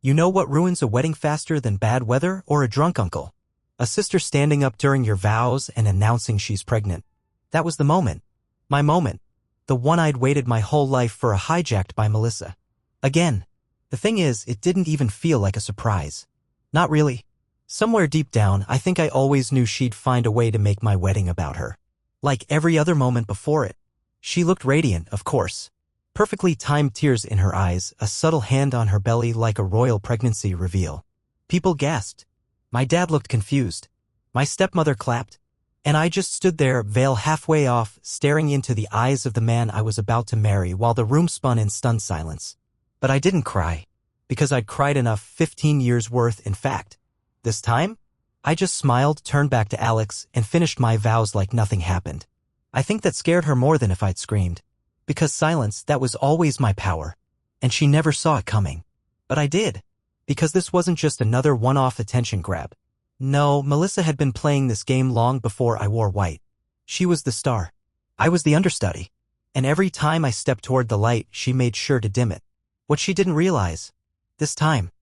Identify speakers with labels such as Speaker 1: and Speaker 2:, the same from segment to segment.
Speaker 1: You know what ruins a wedding faster than bad weather or a drunk uncle? A sister standing up during your vows and announcing she's pregnant. That was the moment. My moment. The one I'd waited my whole life for, hijacked by Melissa. Again. The thing is, it didn't even feel like a surprise. Not really. Somewhere deep down, I think I always knew she'd find a way to make my wedding about her. Like every other moment before it. She looked radiant, of course. Perfectly timed tears in her eyes, a subtle hand on her belly like a royal pregnancy reveal. People gasped. My dad looked confused. My stepmother clapped. And I just stood there, veil halfway off, staring into the eyes of the man I was about to marry while the room spun in stunned silence. But I didn't cry. Because I'd cried enough 15 years worth, in fact. This time, I just smiled, turned back to Alex, and finished my vows like nothing happened. I think that scared her more than if I'd screamed. Because silence, that was always my power. And she never saw it coming. But I did. Because this wasn't just another one-off attention grab. No, Melissa had been playing this game long before I wore white. She was the star. I was the understudy. And every time I stepped toward the light, she made sure to dim it. What she didn't realize. This time.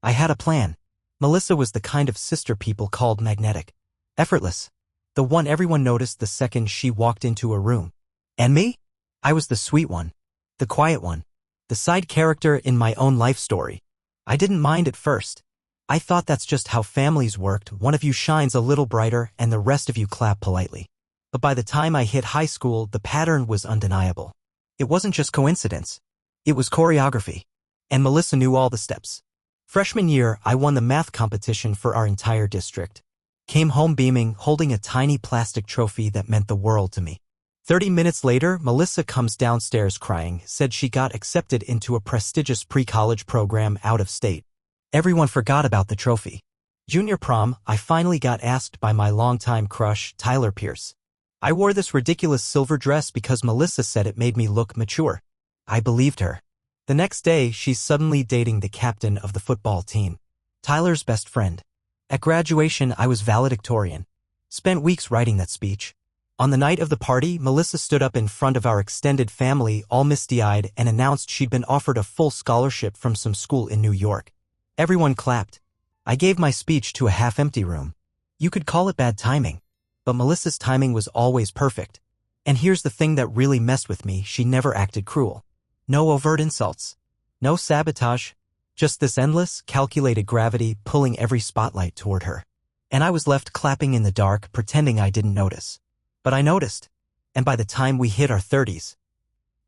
Speaker 1: I had a plan. Melissa was the kind of sister people called magnetic. Effortless. The one everyone noticed the second she walked into a room. And me? I was the sweet one. The quiet one. The side character in my own life story. I didn't mind at first. I thought that's just how families worked. One of you shines a little brighter and the rest of you clap politely. But by the time I hit high school, the pattern was undeniable. It wasn't just coincidence. It was choreography. And Melissa knew all the steps. Freshman year, I won the math competition for our entire district. Came home beaming, holding a tiny plastic trophy that meant the world to me. 30 minutes later, Melissa comes downstairs crying, said she got accepted into a prestigious pre-college program out of state. Everyone forgot about the trophy. Junior prom, I finally got asked by my longtime crush, Tyler Pierce. I wore this ridiculous silver dress because Melissa said it made me look mature. I believed her. The next day, she's suddenly dating the captain of the football team. Tyler's best friend. At graduation, I was valedictorian. Spent weeks writing that speech. On the night of the party, Melissa stood up in front of our extended family, all misty-eyed, and announced she'd been offered a full scholarship from some school in New York. Everyone clapped. I gave my speech to a half-empty room. You could call it bad timing. But Melissa's timing was always perfect. And here's the thing that really messed with me, she never acted cruel. No overt insults. No sabotage. Just this endless, calculated gravity pulling every spotlight toward her. And I was left clapping in the dark, pretending I didn't notice. But I noticed. And by the time we hit our 30s,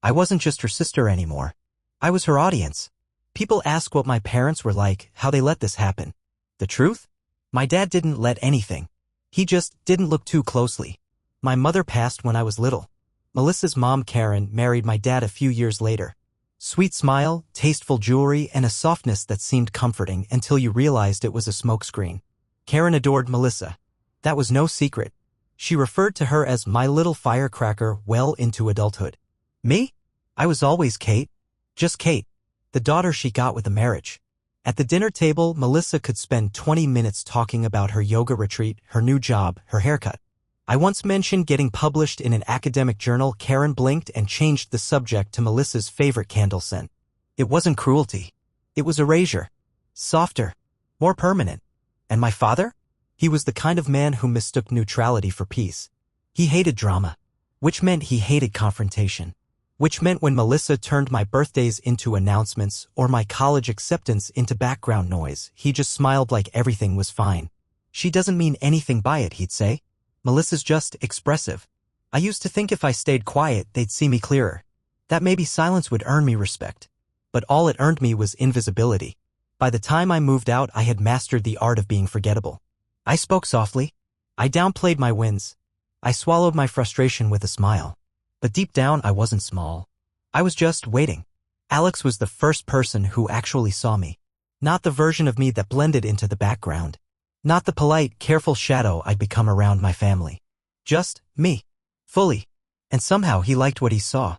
Speaker 1: I wasn't just her sister anymore. I was her audience. People ask what my parents were like, how they let this happen. The truth? My dad didn't let anything. He just didn't look too closely. My mother passed when I was little. Melissa's mom, Karen, married my dad a few years later. Sweet smile, tasteful jewelry, and a softness that seemed comforting until you realized it was a smokescreen. Karen adored Melissa. That was no secret. She referred to her as my little firecracker well into adulthood. Me? I was always Kate. Just Kate. The daughter she got with the marriage. At the dinner table, Melissa could spend 20 minutes talking about her yoga retreat, her new job, her haircut. I once mentioned getting published in an academic journal. Karen blinked and changed the subject to Melissa's favorite candle scent. It wasn't cruelty. It was erasure. Softer. More permanent. And my father? He was the kind of man who mistook neutrality for peace. He hated drama. Which meant he hated confrontation. Which meant when Melissa turned my birthdays into announcements or my college acceptance into background noise, he just smiled like everything was fine. She doesn't mean anything by it, he'd say. Melissa's just expressive. I used to think if I stayed quiet, they'd see me clearer. That maybe silence would earn me respect. But all it earned me was invisibility. By the time I moved out, I had mastered the art of being forgettable. I spoke softly. I downplayed my wins. I swallowed my frustration with a smile. But deep down, I wasn't small. I was just waiting. Alex was the first person who actually saw me. Not the version of me that blended into the background. Not the polite, careful shadow I'd become around my family. Just me. Fully. And somehow he liked what he saw.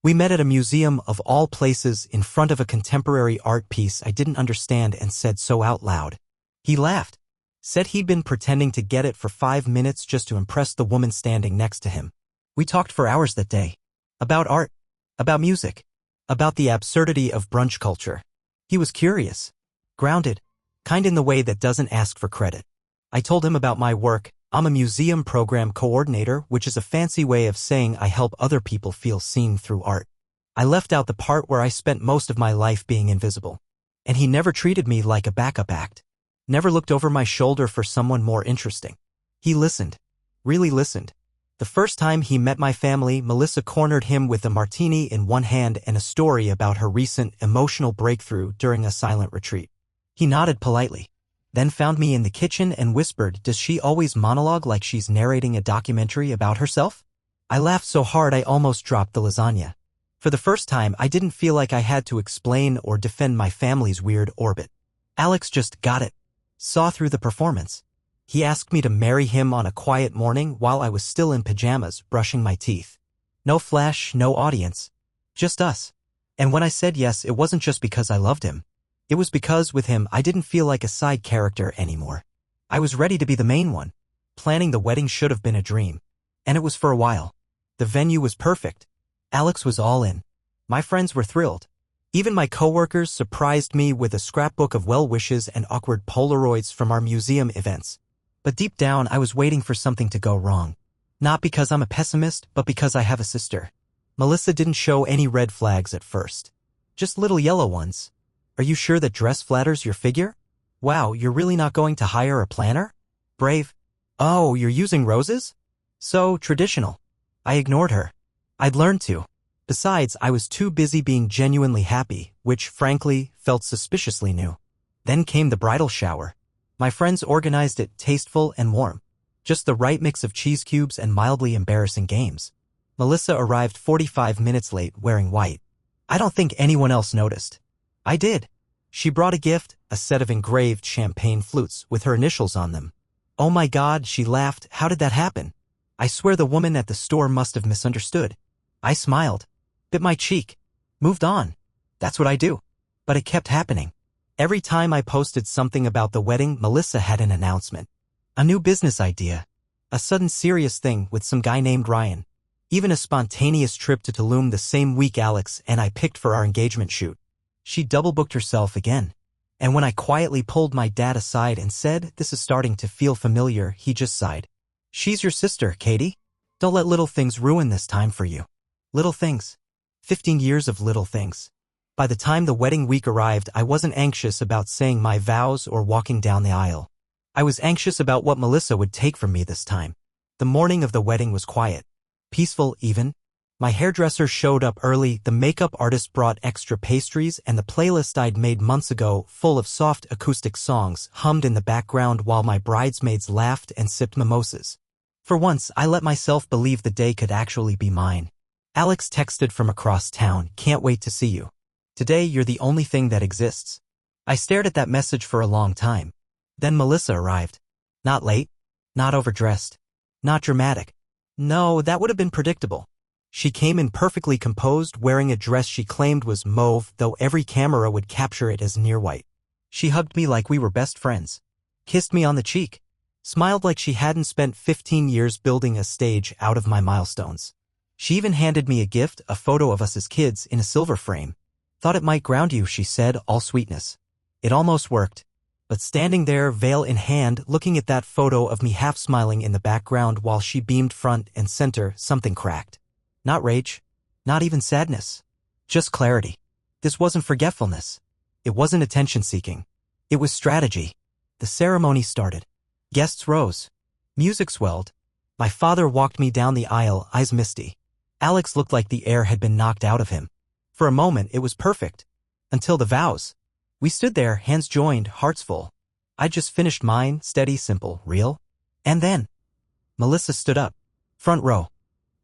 Speaker 1: We met at a museum of all places in front of a contemporary art piece I didn't understand and said so out loud. He laughed. Said he'd been pretending to get it for 5 minutes just to impress the woman standing next to him. We talked for hours that day. About art. About music. About the absurdity of brunch culture. He was curious. Grounded. Kind in the way that doesn't ask for credit. I told him about my work. I'm a museum program coordinator, which is a fancy way of saying I help other people feel seen through art. I left out the part where I spent most of my life being invisible. And he never treated me like a backup act. Never looked over my shoulder for someone more interesting. He listened. Really listened. The first time he met my family, Melissa cornered him with a martini in one hand and a story about her recent emotional breakthrough during a silent retreat. He nodded politely, then found me in the kitchen and whispered, "Does she always monologue like she's narrating a documentary about herself?" I laughed so hard I almost dropped the lasagna. For the first time, I didn't feel like I had to explain or defend my family's weird orbit. Alex just got it. Saw through the performance. He asked me to marry him on a quiet morning while I was still in pajamas, brushing my teeth. No flash, no audience. Just us. And when I said yes, it wasn't just because I loved him. It was because with him, I didn't feel like a side character anymore. I was ready to be the main one. Planning the wedding should have been a dream. And it was for a while. The venue was perfect. Alex was all in. My friends were thrilled. Even my coworkers surprised me with a scrapbook of well wishes and awkward Polaroids from our museum events. But deep down, I was waiting for something to go wrong. Not because I'm a pessimist, but because I have a sister. Melissa didn't show any red flags at first. Just little yellow ones. "Are you sure that dress flatters your figure? Wow, you're really not going to hire a planner? Brave. Oh, you're using roses? So traditional." I ignored her. I'd learned to. Besides, I was too busy being genuinely happy, which, frankly, felt suspiciously new. Then came the bridal shower. My friends organized it tasteful and warm. Just the right mix of cheese cubes and mildly embarrassing games. Melissa arrived 45 minutes late wearing white. I don't think anyone else noticed. I did. She brought a gift, a set of engraved champagne flutes with her initials on them. "Oh my God," she laughed, "how did that happen? I swear the woman at the store must have misunderstood." I smiled, bit my cheek, moved on. That's what I do. But it kept happening. Every time I posted something about the wedding, Melissa had an announcement. A new business idea. A sudden serious thing with some guy named Ryan. Even a spontaneous trip to Tulum the same week Alex and I picked for our engagement shoot. She double-booked herself again. And when I quietly pulled my dad aside and said, "This is starting to feel familiar," he just sighed. "She's your sister, Katie. Don't let little things ruin this time for you." Little things. 15 years of little things. By the time the wedding week arrived, I wasn't anxious about saying my vows or walking down the aisle. I was anxious about what Melissa would take from me this time. The morning of the wedding was quiet. Peaceful, even. My hairdresser showed up early, the makeup artist brought extra pastries, and the playlist I'd made months ago, full of soft acoustic songs, hummed in the background while my bridesmaids laughed and sipped mimosas. For once, I let myself believe the day could actually be mine. Alex texted from across town, "Can't wait to see you. Today you're the only thing that exists." I stared at that message for a long time. Then Melissa arrived. Not late. Not overdressed. Not dramatic. No, that would have been predictable. She came in perfectly composed, wearing a dress she claimed was mauve, though every camera would capture it as near white. She hugged me like we were best friends. Kissed me on the cheek. Smiled like she hadn't spent 15 years building a stage out of my milestones. She even handed me a gift, a photo of us as kids in a silver frame. "Thought it might ground you," she said, all sweetness. It almost worked. But standing there, veil in hand, looking at that photo of me half smiling in the background while she beamed front and center, something cracked. Not rage. Not even sadness. Just clarity. This wasn't forgetfulness. It wasn't attention-seeking. It was strategy. The ceremony started. Guests rose. Music swelled. My father walked me down the aisle, eyes misty. Alex looked like the air had been knocked out of him. For a moment, it was perfect. Until the vows. We stood there, hands joined, hearts full. I'd just finished mine, steady, simple, real. And then, Melissa stood up. Front row.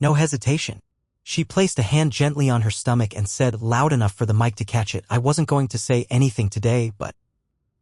Speaker 1: No hesitation. She placed a hand gently on her stomach and said, loud enough for the mic to catch it, "I wasn't going to say anything today, but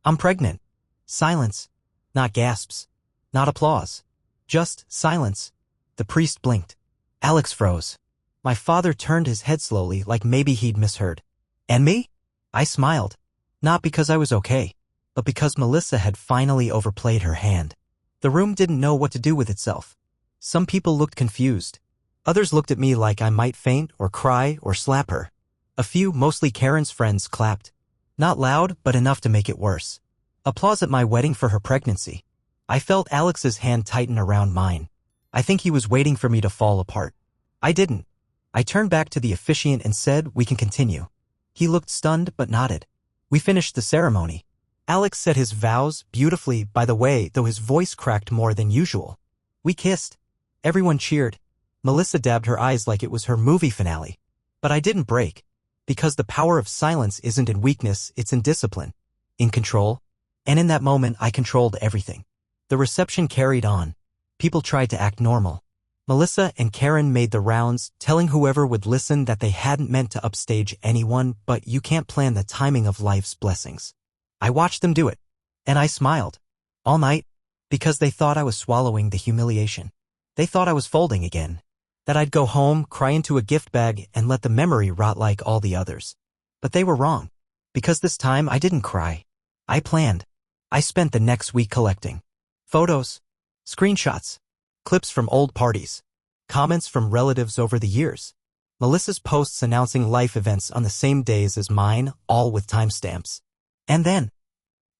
Speaker 1: I'm pregnant." Silence. Not gasps. Not applause. Just silence. The priest blinked. Alex froze. My father turned his head slowly, like maybe he'd misheard. "And me?" I smiled. Not because I was okay, but because Melissa had finally overplayed her hand. The room didn't know what to do with itself. Some people looked confused. Others looked at me like I might faint or cry or slap her. A few, mostly Karen's friends, clapped. Not loud, but enough to make it worse. Applause at my wedding for her pregnancy. I felt Alex's hand tighten around mine. I think he was waiting for me to fall apart. I didn't. I turned back to the officiant and said, "We can continue." He looked stunned but nodded. We finished the ceremony. Alex said his vows beautifully, by the way, though his voice cracked more than usual. We kissed. Everyone cheered. Melissa dabbed her eyes like it was her movie finale. But I didn't break. Because the power of silence isn't in weakness, it's in discipline. In control. And in that moment, I controlled everything. The reception carried on. People tried to act normal. Melissa and Karen made the rounds, telling whoever would listen that they hadn't meant to upstage anyone, but you can't plan the timing of life's blessings. I watched them do it. And I smiled. All night. Because they thought I was swallowing the humiliation. They thought I was folding again. That I'd go home, cry into a gift bag, and let the memory rot like all the others. But they were wrong. Because this time I didn't cry. I planned. I spent the next week collecting photos, screenshots, clips from old parties, comments from relatives over the years, Melissa's posts announcing life events on the same days as mine, all with timestamps. And then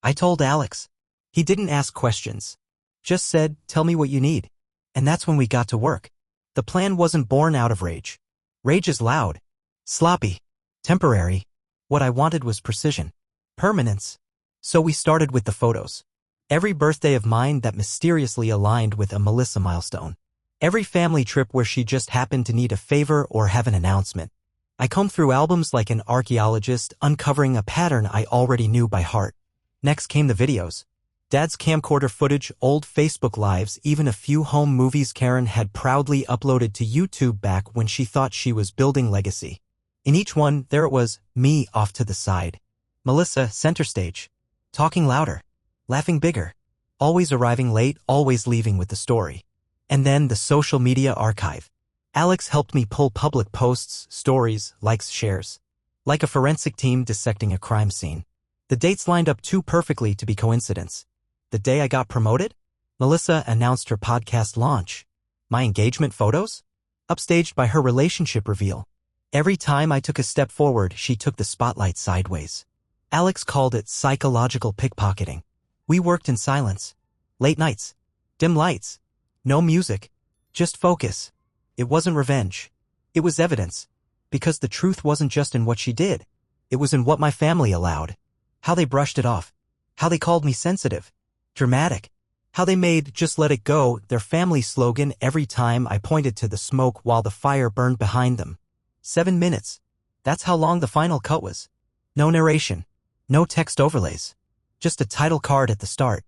Speaker 1: I told Alex. He didn't ask questions. Just said, "Tell me what you need." And that's when we got to work. The plan wasn't born out of rage. Rage is loud, sloppy, temporary. What I wanted was precision, permanence. So we started with the photos. Every birthday of mine that mysteriously aligned with a Melissa milestone. Every family trip where she just happened to need a favor or have an announcement. I combed through albums like an archaeologist, uncovering a pattern I already knew by heart. Next came the videos. Dad's camcorder footage, old Facebook lives, even a few home movies Karen had proudly uploaded to YouTube back when she thought she was building legacy. In each one, there it was, me off to the side. Melissa, center stage. Talking louder. Laughing bigger. Always arriving late, always leaving with the story. And then the social media archive. Alex helped me pull public posts, stories, likes, shares. Like a forensic team dissecting a crime scene. The dates lined up too perfectly to be coincidence. The day I got promoted, Melissa announced her podcast launch. My engagement photos? Upstaged by her relationship reveal. Every time I took a step forward, she took the spotlight sideways. Alex called it psychological pickpocketing. We worked in silence. Late nights. Dim lights. No music. Just focus. It wasn't revenge. It was evidence. Because the truth wasn't just in what she did. It was in what my family allowed. How they brushed it off. How they called me sensitive. Dramatic. How they made "just let it go" their family slogan every time I pointed to the smoke while the fire burned behind them. 7 minutes. That's how long the final cut was. No narration. No text overlays. Just a title card at the start.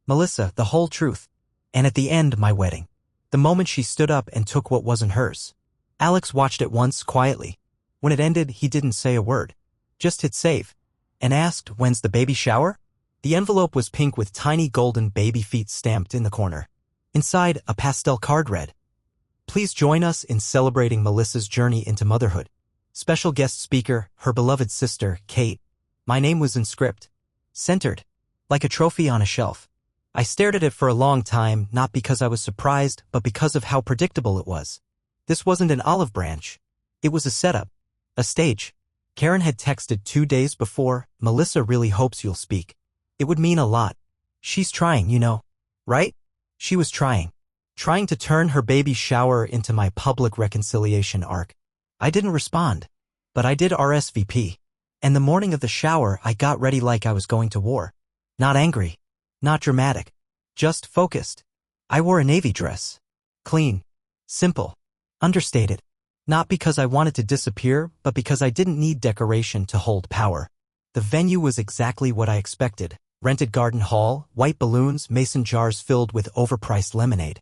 Speaker 1: Melissa, the whole truth. And at the end, my wedding. The moment she stood up and took what wasn't hers. Alex watched it once, quietly. When it ended, he didn't say a word. Just hit save. And asked, "When's the baby shower?" The envelope was pink with tiny golden baby feet stamped in the corner. Inside, a pastel card read, "Please join us in celebrating Melissa's journey into motherhood. Special guest speaker, her beloved sister, Kate." My name was in script. Centered. Like a trophy on a shelf. I stared at it for a long time, not because I was surprised, but because of how predictable it was. This wasn't an olive branch. It was a setup. A stage. Karen had texted 2 days before, "Melissa really hopes you'll speak. It would mean a lot. She's trying, you know. Right?" She was trying. Trying to turn her baby shower into my public reconciliation arc. I didn't respond. But I did RSVP. And the morning of the shower, I got ready like I was going to war. Not angry. Not dramatic. Just focused. I wore a navy dress. Clean. Simple. Understated. Not because I wanted to disappear, but because I didn't need decoration to hold power. The venue was exactly what I expected. Rented garden hall, white balloons, mason jars filled with overpriced lemonade.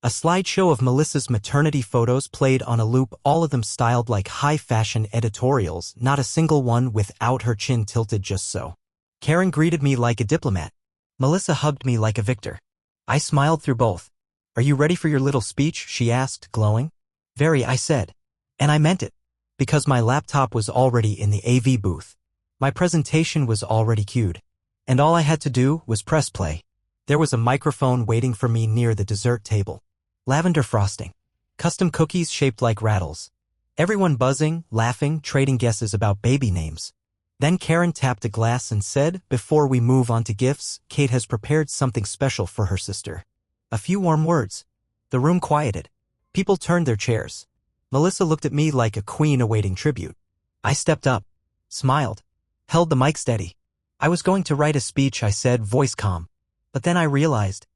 Speaker 1: A slideshow of Melissa's maternity photos played on a loop, all of them styled like high-fashion editorials, not a single one without her chin tilted just so. Karen greeted me like a diplomat. Melissa hugged me like a victor. I smiled through both. "Are you ready for your little speech?" she asked, glowing. "Very," I said. And I meant it. Because my laptop was already in the AV booth. My presentation was already cued. And all I had to do was press play. There was a microphone waiting for me near the dessert table. Lavender frosting. Custom cookies shaped like rattles. Everyone buzzing, laughing, trading guesses about baby names. Then Karen tapped a glass and said, "Before we move on to gifts, Kate has prepared something special for her sister." A few warm words. The room quieted. People turned their chairs. Melissa looked at me like a queen awaiting tribute. I stepped up, smiled, held the mic steady. I was going to write a speech, I said, voice calm. But then I realized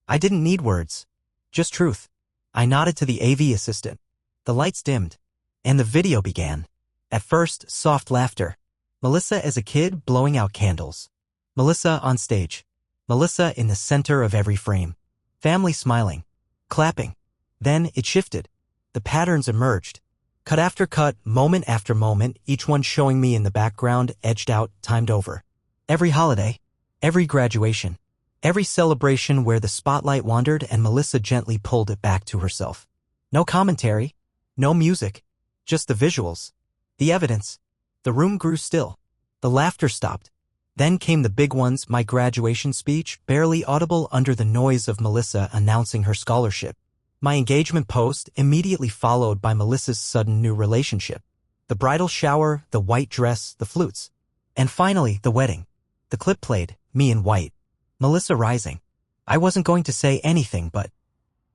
Speaker 1: I didn't need words, just truth. I nodded to the AV assistant. The lights dimmed, and the video began. At first, soft laughter. Melissa as a kid blowing out candles. Melissa on stage. Melissa in the center of every frame. Family smiling, clapping. Then it shifted. The patterns emerged. Cut after cut, moment after moment, each one showing me in the background, edged out, timed over. Every holiday, every graduation, every celebration where the spotlight wandered and Melissa gently pulled it back to herself. No commentary, no music, just the visuals, the evidence. The room grew still. The laughter stopped. Then came the big ones, my graduation speech, barely audible under the noise of Melissa announcing her scholarship. My engagement post, immediately followed by Melissa's sudden new relationship. The bridal shower, the white dress, the flutes. And finally, the wedding. The clip played, me in white. Melissa rising. I wasn't going to say anything, but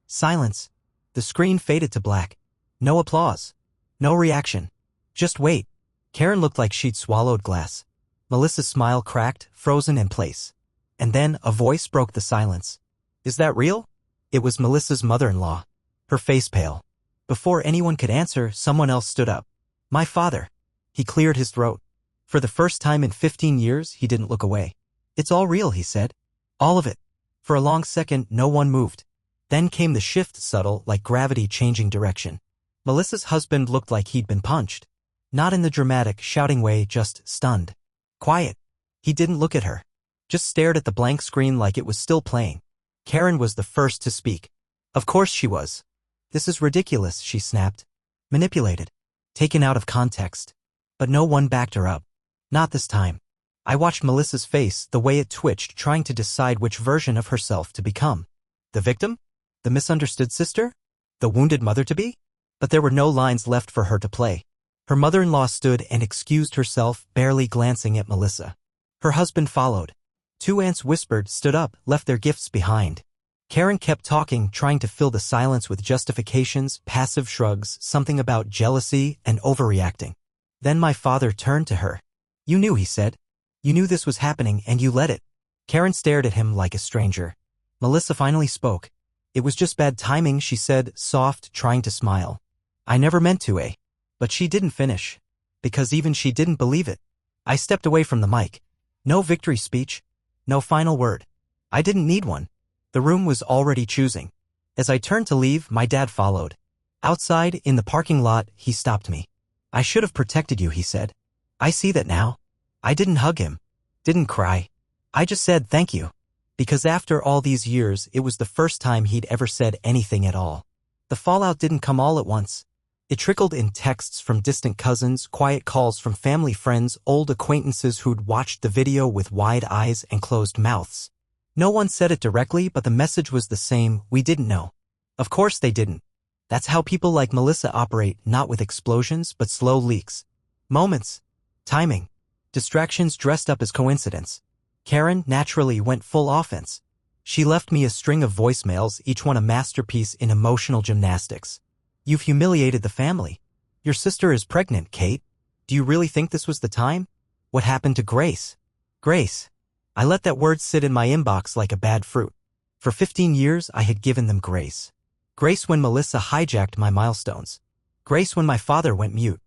Speaker 1: silence. The screen faded to black. No applause. No reaction. Just wait. Karen looked like she'd swallowed glass. Melissa's smile cracked, frozen in place. And then a voice broke the silence. "Is that real?" It was Melissa's mother-in-law. Her face pale. Before anyone could answer, someone else stood up. My father. He cleared his throat. For the first time in 15 years, he didn't look away. "It's all real," he said. "All of it." For a long second, no one moved. Then came the shift, subtle, like gravity changing direction. Melissa's husband looked like he'd been punched. Not in the dramatic, shouting way, just stunned. Quiet. He didn't look at her. Just stared at the blank screen like it was still playing. Karen was the first to speak. Of course she was. "This is ridiculous," she snapped. Manipulated. Taken out of context. But no one backed her up. Not this time. I watched Melissa's face, the way it twitched, trying to decide which version of herself to become. The victim? The misunderstood sister? The wounded mother-to-be? But there were no lines left for her to play. Her mother-in-law stood and excused herself, barely glancing at Melissa. Her husband followed. Two aunts whispered, stood up, left their gifts behind. Karen kept talking, trying to fill the silence with justifications, passive shrugs, something about jealousy and overreacting. Then my father turned to her. "You knew," he said. "You knew this was happening and you let it." Karen stared at him like a stranger. Melissa finally spoke. "It was just bad timing," she said, soft, trying to smile. "I never meant to, eh?" But she didn't finish. Because even she didn't believe it. I stepped away from the mic. No victory speech. No final word. I didn't need one. The room was already choosing. As I turned to leave, my dad followed. Outside, in the parking lot, he stopped me. "I should have protected you," he said. "I see that now." I didn't hug him. Didn't cry. I just said thank you. Because after all these years, it was the first time he'd ever said anything at all. The fallout didn't come all at once. It trickled in texts from distant cousins, quiet calls from family friends, old acquaintances who'd watched the video with wide eyes and closed mouths. No one said it directly, but the message was the same: we didn't know. Of course they didn't. That's how people like Melissa operate, not with explosions, but slow leaks. Moments. Timing. Distractions dressed up as coincidence. Karen naturally went full offense. She left me a string of voicemails, each one a masterpiece in emotional gymnastics. "You've humiliated the family. Your sister is pregnant, Kate. Do you really think this was the time? What happened to Grace?" Grace. I let that word sit in my inbox like a bad fruit. For 15 years, I had given them grace. Grace when Melissa hijacked my milestones. Grace when my father went mute.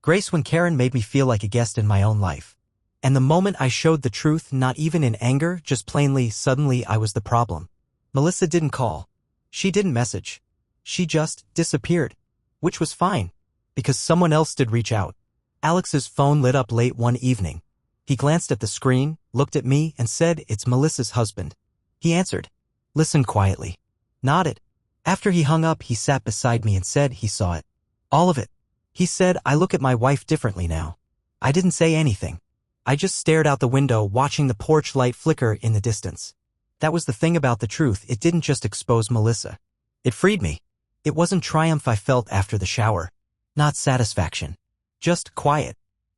Speaker 1: Grace when Karen made me feel like a guest in my own life. And the moment I showed the truth, not even in anger, just plainly, suddenly I was the problem. Melissa didn't call. She didn't message. She just disappeared. Which was fine. Because someone else did reach out. Alex's phone lit up late one evening. He glanced at the screen, looked at me, and said, "It's Melissa's husband." He answered. Listened quietly. Nodded. After he hung up, he sat beside me and said he saw it. All of it. He said, "I look at my wife differently now." I didn't say anything. I just stared out the window, watching the porch light flicker in the distance. That was the thing about the truth. It didn't just expose Melissa. It freed me. It wasn't triumph I felt after the shower. Not satisfaction. Just quiet.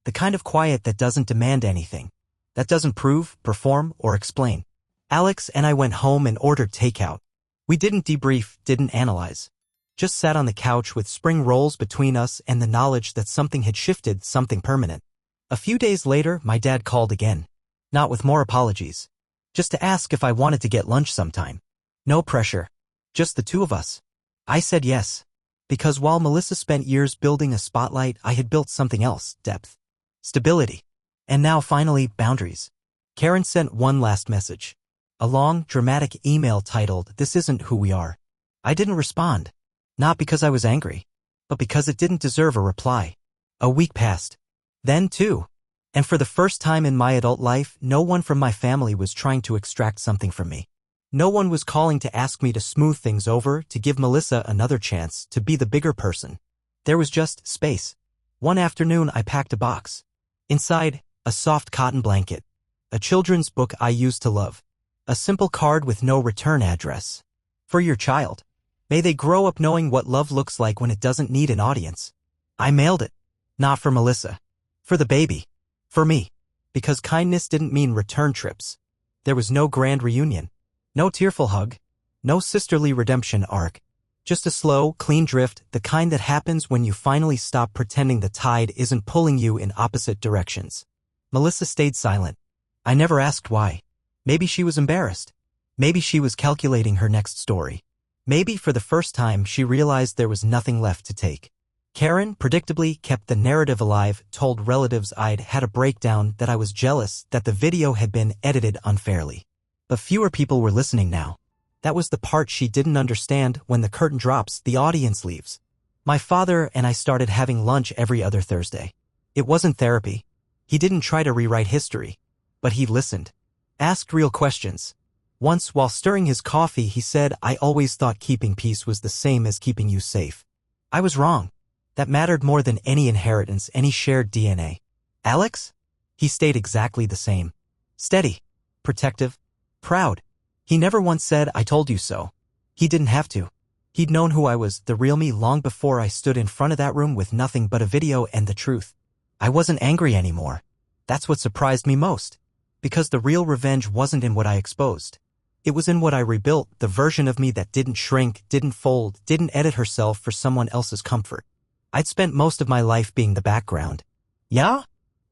Speaker 1: The kind of quiet that doesn't demand anything. That doesn't prove, perform, or explain. Alex and I went home and ordered takeout. We didn't debrief, didn't analyze. Just sat on the couch with spring rolls between us and the knowledge that something had shifted, something permanent. A few days later, my dad called again. Not with more apologies. Just to ask if I wanted to get lunch sometime. No pressure. Just the two of us. I said yes. Because while Melissa spent years building a spotlight, I had built something else, depth. Stability. And now finally, boundaries. Karen sent one last message. A long, dramatic email titled, "This isn't who we are." I didn't respond. Not because I was angry, but because it didn't deserve a reply. A week passed. Then two. And for the first time in my adult life, no one from my family was trying to extract something from me. No one was calling to ask me to smooth things over, to give Melissa another chance, to be the bigger person. There was just space. One afternoon I packed a box. Inside, a soft cotton blanket. A children's book I used to love. A simple card with no return address. For your child. May they grow up knowing what love looks like when it doesn't need an audience. I mailed it. Not for Melissa. For the baby. For me. Because kindness didn't mean return trips. There was no grand reunion. No tearful hug. No sisterly redemption arc. Just a slow, clean drift, the kind that happens when you finally stop pretending the tide isn't pulling you in opposite directions. Melissa stayed silent. I never asked why. Maybe she was embarrassed. Maybe she was calculating her next story. Maybe for the first time she realized there was nothing left to take. Karen, predictably, kept the narrative alive, told relatives I'd had a breakdown, that I was jealous, that the video had been edited unfairly. But fewer people were listening now. That was the part she didn't understand. When the curtain drops, the audience leaves. My father and I started having lunch every other Thursday. It wasn't therapy. He didn't try to rewrite history. But he listened. Asked real questions. Once, while stirring his coffee, he said, "I always thought keeping peace was the same as keeping you safe." I was wrong. That mattered more than any inheritance, any shared DNA. Alex? He stayed exactly the same. Steady. Protective. Proud. He never once said, "I told you so." He didn't have to. He'd known who I was, the real me, long before I stood in front of that room with nothing but a video and the truth. I wasn't angry anymore. That's what surprised me most. Because the real revenge wasn't in what I exposed. It was in what I rebuilt, the version of me that didn't shrink, didn't fold, didn't edit herself for someone else's comfort. I'd spent most of my life being the background. Yeah?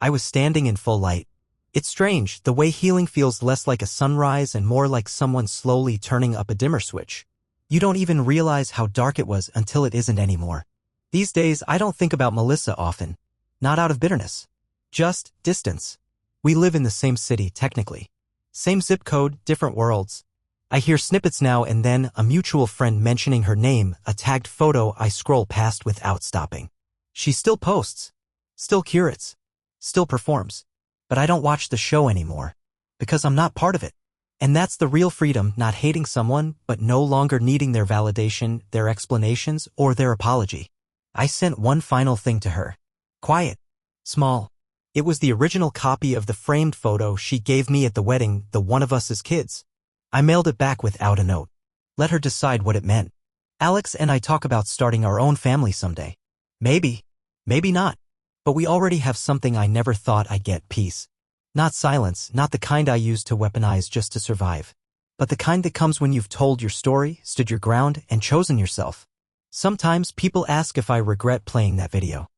Speaker 1: I was standing in full light. It's strange, the way healing feels less like a sunrise and more like someone slowly turning up a dimmer switch. You don't even realize how dark it was until it isn't anymore. These days, I don't think about Melissa often. Not out of bitterness. Just distance. We live in the same city, technically. Same zip code, different worlds. I hear snippets now and then, a mutual friend mentioning her name, a tagged photo I scroll past without stopping. She still posts. Still curates. Still performs. But I don't watch the show anymore. Because I'm not part of it. And that's the real freedom, not hating someone, but no longer needing their validation, their explanations, or their apology. I sent one final thing to her. Quiet. Small. It was the original copy of the framed photo she gave me at the wedding, the one of us as kids. I mailed it back without a note. Let her decide what it meant. Alex and I talk about starting our own family someday. Maybe. Maybe not. But we already have something I never thought I'd get: peace. Not silence, not the kind I used to weaponize just to survive. But the kind that comes when you've told your story, stood your ground, and chosen yourself. Sometimes people ask if I regret playing that video.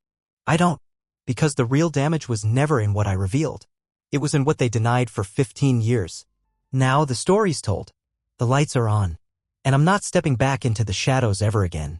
Speaker 1: I don't. Because the real damage was never in what I revealed. It was in what they denied for 15 years. Now the story's told. The lights are on. And I'm not stepping back into the shadows ever again.